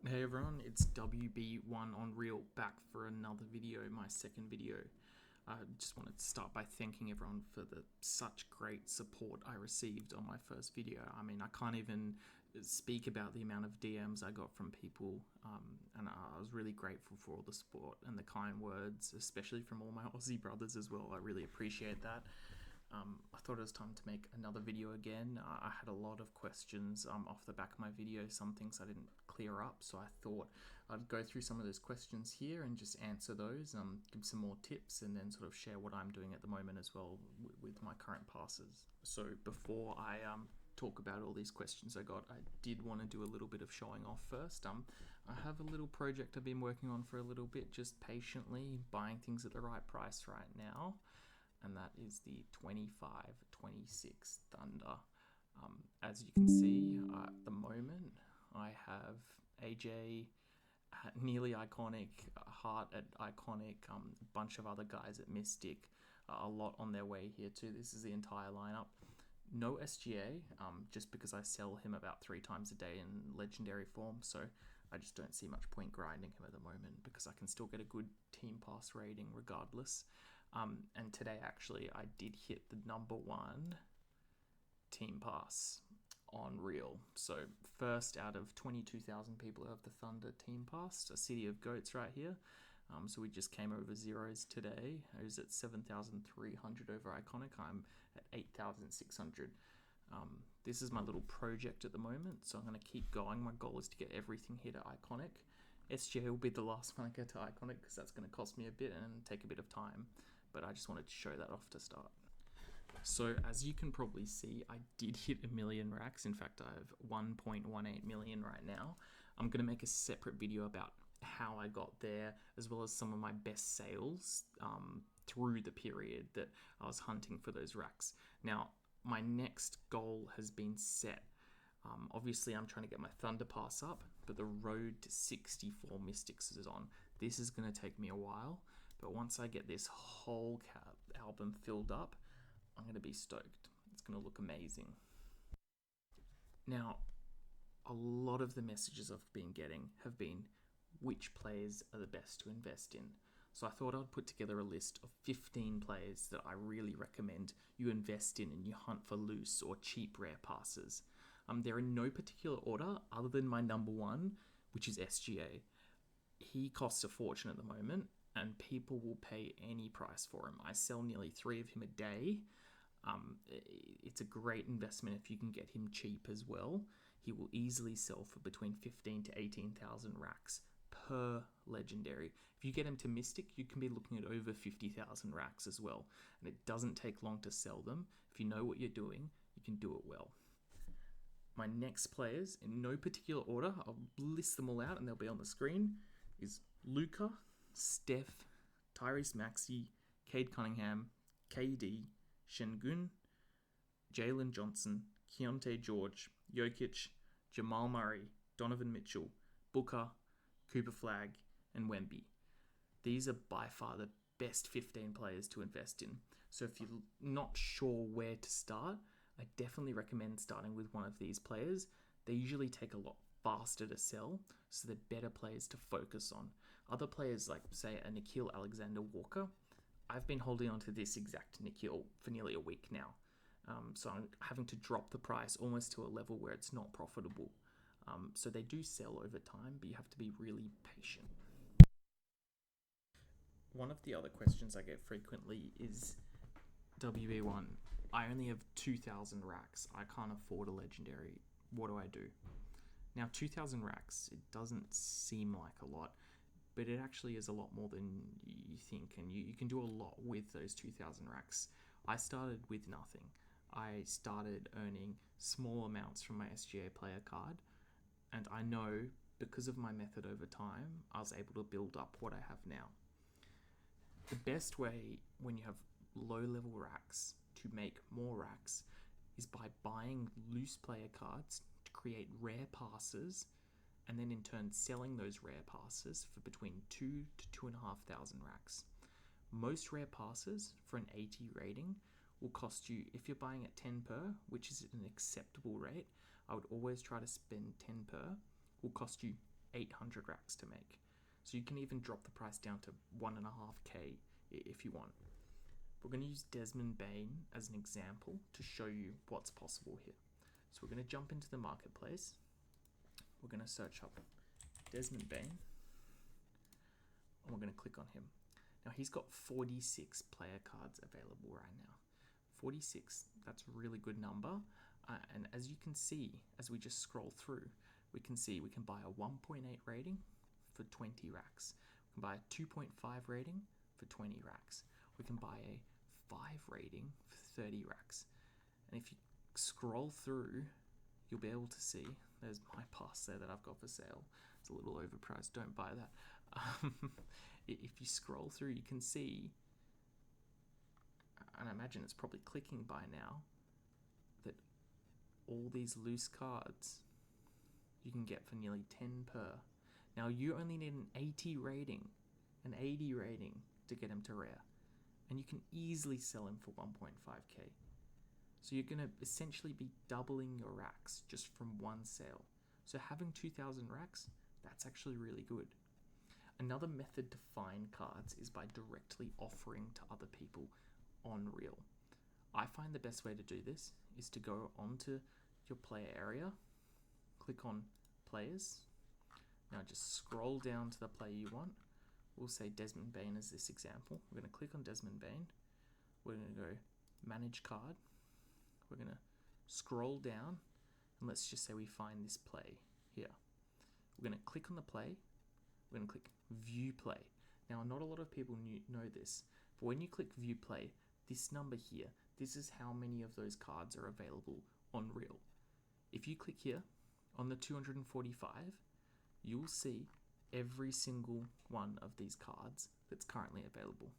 Hey everyone, it's WB1 on Real back for another video, my second video. I just wanted to start by thanking everyone for the such great support I received on my first video. I mean, I can't even speak about the amount of DMs I got from people, and I was really grateful for all the support and the kind words, especially from all my Aussie brothers as well. I really appreciate that. I thought it was time to make another video again. I had a lot of questions off the back of my video, some things I didn't clear up, so I thought I'd go through some of those questions here and just answer those, give some more tips, and then sort of share what I'm doing at the moment as well with my current passes. So before I talk about all these questions I got, I did want to do a little bit of showing off first. I have a little project I've been working on for a little bit, just patiently buying things at the right price right now, and that is the 25-26 Thunder. As you can see, at the moment, I have AJ at nearly iconic, Hart at iconic, a bunch of other guys at Mystic, a lot on their way here too. This is the entire lineup. No SGA, just because I sell him about 3 times a day in legendary form, so I just don't see much point grinding him at the moment because I can still get a good team pass rating regardless. And today, actually, I did hit the number 1 team pass on Real. So, first out of 22,000 people who have the Thunder team pass, a City of Goats right here. So, we just came over zeros today. I was at 7,300 over Iconic. I'm at 8,600. This is my little project at the moment, so I'm going to keep going. My goal is to get everything hit at Iconic. SGA will be the last one I get to Iconic because that's going to cost me a bit and take a bit of time, but I just wanted to show that off to start. So as you can probably see, I did hit a million racks. In fact, I have 1.18 million right now. I'm going to make a separate video about how I got there, as well as some of my best sales through the period that I was hunting for those racks. Now, my next goal has been set. Obviously, I'm trying to get my Thunder Pass up, but the road to 64 Mystics is on. This is going to take me a while, but once I get this whole album filled up, I'm going to be stoked. It's going to look amazing. Now, a lot of the messages I've been getting have been which players are the best to invest in. So I thought I'd put together a list of 15 players that I really recommend you invest in and you hunt for loose or cheap rare passes. They're in no particular order other than my number 1, which is SGA. He costs a fortune at the moment, and people will pay any price for him. I sell nearly 3 of him a day. It's a great investment if you can get him cheap as well. He will easily sell for between 15 to 18,000 racks per legendary. If you get him to Mystic, you can be looking at over 50,000 racks as well, and it doesn't take long to sell them. If you know what you're doing, you can do it well. My next players, in no particular order, I'll list them all out and they'll be on the screen, is Luka, Steph, Tyrese Maxey, Cade Cunningham, KD, Şengün, Jalen Johnson, Keontae George, Jokic, Jamal Murray, Donovan Mitchell, Booker, Cooper Flag, and Wemby. These are by far the best 15 players to invest in. So if you're not sure where to start, I definitely recommend starting with one of these players. They usually take a lot faster to sell, so they're better players to focus on. Other players like, say, a Nickeil Alexander-Walker, I've been holding on to this exact Nickeil for nearly a week now. So I'm having to drop the price almost to a level where it's not profitable. So they do sell over time, but you have to be really patient. One of the other questions I get frequently is, WB1, I only have 2,000 racks. I can't afford a legendary. What do I do? Now, 2,000 racks, it doesn't seem like a lot, but it actually is a lot more than you think, and you can do a lot with those 2,000 racks. I started with nothing. I started earning small amounts from my SGA player card, and I know because of my method over time, I was able to build up what I have now. The best way when you have low level racks to make more racks is by buying loose player cards to create rare passes, and then in turn selling those rare passes for between 2 to 2,500 racks. Most rare passes for an 80 rating will cost you, if you're buying at 10 per, which is an acceptable rate, I would always try to spend 10 per, will cost you 800 racks to make. So you can even drop the price down to 1.5k if you want. We're going to use Desmond Bain as an example to show you what's possible here. So we're going to jump into the marketplace. We're going to search up Desmond Bain, and we're going to click on him. Now he's got 46 player cards available right now. 46, that's a really good number. And as you can see, as we just scroll through, we can see we can buy a 1.8 rating for 20 racks. We can buy a 2.5 rating for 20 racks. We can buy a 5 rating for 30 racks. And if you scroll through, you'll be able to see, there's my pass there that I've got for sale. It's a little overpriced, don't buy that. If you scroll through, you can see, and I imagine it's probably clicking by now, that all these loose cards you can get for nearly 10 per. Now you only need an 80 rating to get him to rare, and you can easily sell him for 1.5k. So you're going to essentially be doubling your racks just from one sale. So having 2,000 racks, that's actually really good. Another method to find cards is by directly offering to other people on Real. I find the best way to do this is to go onto your player area, click on players. Now just scroll down to the player you want. We'll say Desmond Bain as this example. We're going to click on Desmond Bain. We're going to go manage card. We're going to scroll down, and let's just say we find this play here. We're going to click on the play. We're going to click view play. Now, not a lot of people know this, but when you click view play, this number here, this is how many of those cards are available on Real. If you click here on the 245, you'll see every single one of these cards that's currently available.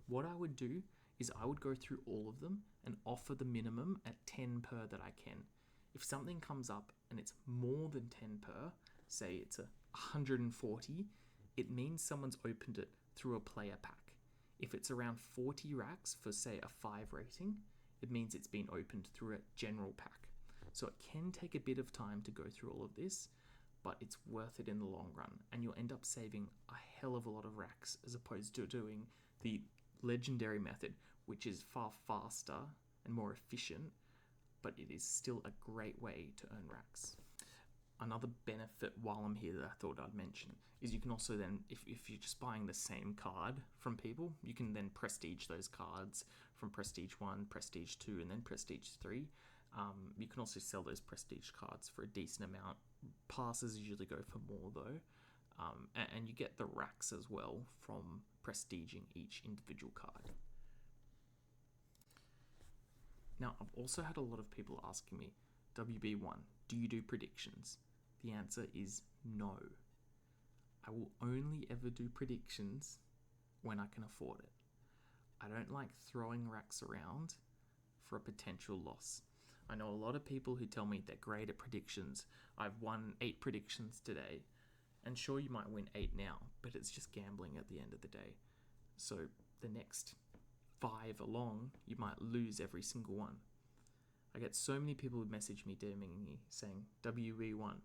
What I would do is I would go through all of them and offer the minimum at 10 per that I can. If something comes up and it's more than 10 per, say it's 140, it means someone's opened it through a player pack. If it's around 40 racks for say a 5 rating, it means it's been opened through a general pack. So it can take a bit of time to go through all of this, but it's worth it in the long run, and you'll end up saving a hell of a lot of racks as opposed to doing the legendary method, which is far faster and more efficient, but it is still a great way to earn racks. Another benefit while I'm here that I thought I'd mention is you can also then, if you're just buying the same card from people, you can then prestige those cards from Prestige 1, Prestige 2, and then Prestige 3. You can also sell those prestige cards for a decent amount. Passes usually go for more though. And you get the racks as well from prestiging each individual card. Now, I've also had a lot of people asking me, WB1, do you do predictions? The answer is no. I will only ever do predictions when I can afford it. I don't like throwing racks around for a potential loss. I know a lot of people who tell me they're great at predictions. I've won 8 predictions today, and sure, you might win 8 now, but it's just gambling at the end of the day. So the next 5 along, you might lose every single one. I get so many people who message me, DMing me, saying, WB1,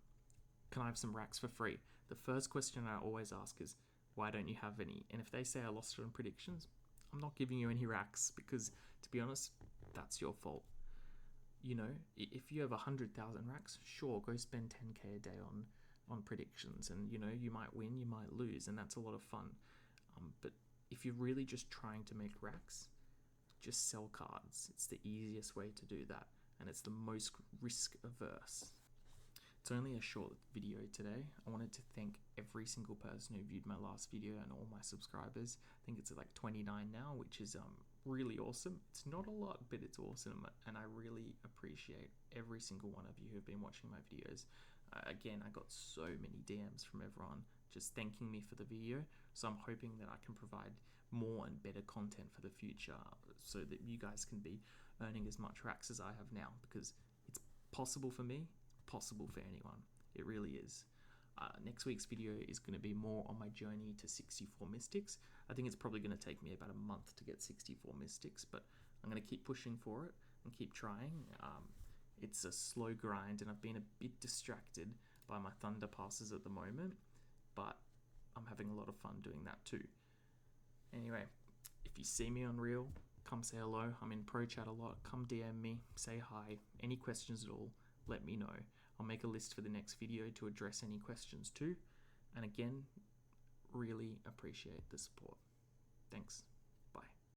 can I have some racks for free? The first question I always ask is, why don't you have any? And if they say I lost it on predictions, I'm not giving you any racks because, to be honest, that's your fault. You know, if you have 100,000 racks, sure, go spend 10k a day on predictions, and you know, you might win, you might lose, and that's a lot of fun. But if you're really just trying to make racks, just sell cards. It's the easiest way to do that, and it's the most risk averse. It's only a short video today. I wanted to thank every single person who viewed my last video and all my subscribers. I think it's at like 29 now, which is really awesome. It's not a lot, but it's awesome, and I really appreciate every single one of you who have been watching my videos. Again, I got so many DMs from everyone just thanking me for the video, so I'm hoping that I can provide more and better content for the future so that you guys can be earning as much racks as I have now, because it's possible for me, possible for anyone. It really is. Next week's video is going to be more on my journey to 64 Mystics. I think it's probably going to take me about a month to get 64 Mystics, but I'm going to keep pushing for it and keep trying. It's a slow grind, and I've been a bit distracted by my Thunder passes at the moment, but I'm having a lot of fun doing that too. Anyway, if you see me on Reel, come say hello. I'm in Pro Chat a lot. Come DM me, say hi. Any questions at all, let me know. I'll make a list for the next video to address any questions too. And again, really appreciate the support. Thanks.